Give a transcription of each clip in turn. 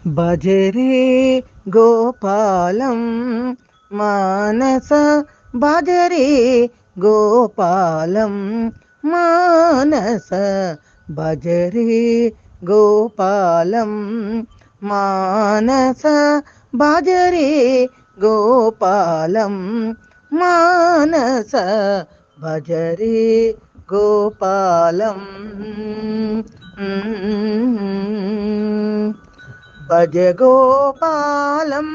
భజరే గోపాలం మానస భజరే గోపాలం మానస భజరే గోపాలం మానస భజరే గోపాలం మానస భజరే గోపాలం భజ గోపాలం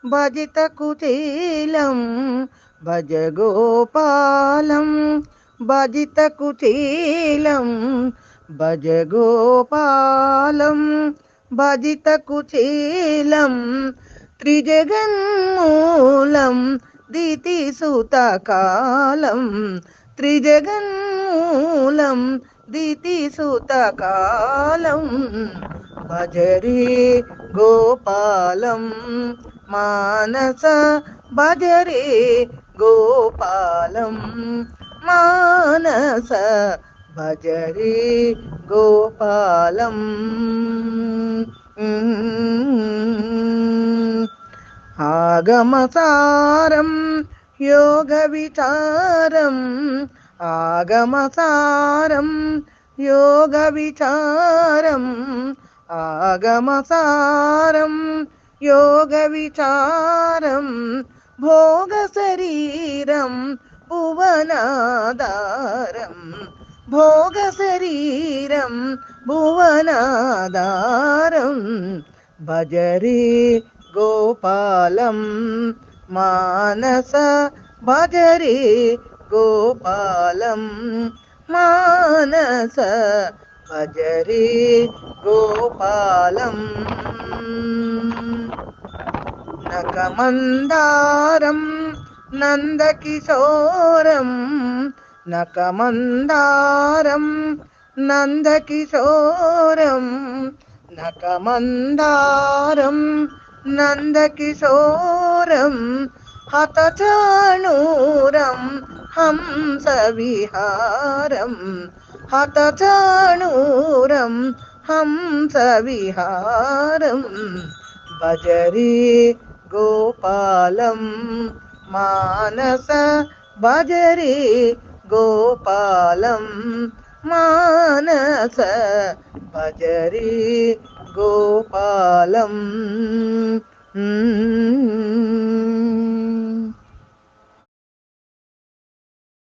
భజిత కుటీలం భజ గోపాలం భజిత కుటీలం భజ గోపాలం భజిత కుటీలం త్రిజగన్మూలం దితిసుతకాలం త్రిజగన్మూలం దితిసుతకాలం భజరే గోపాలం మానస భజరే గోపాలం మానస భజరే గోపాలం ఆగమసారం యోగ విచారం ఆగమసారం యోగ విచారం ఆగమసారం యోగ విచారం భోగ శరీరం భువనాధారం భోగ శరీరం భువనాధారం భజరే గోపాలం మానస భజరే గోపాలం మానస భజరే గోపాలం నకమందారం నందకిశోరం నకమందారం నందకిశోరం నకమందారం నందకిశోరం హతచాణూరం హంస విహారం హతచాణూరం హంస విహారం భజరే గోపాలం మానస భజరే గోపాలం మానస భజరే గోపాలం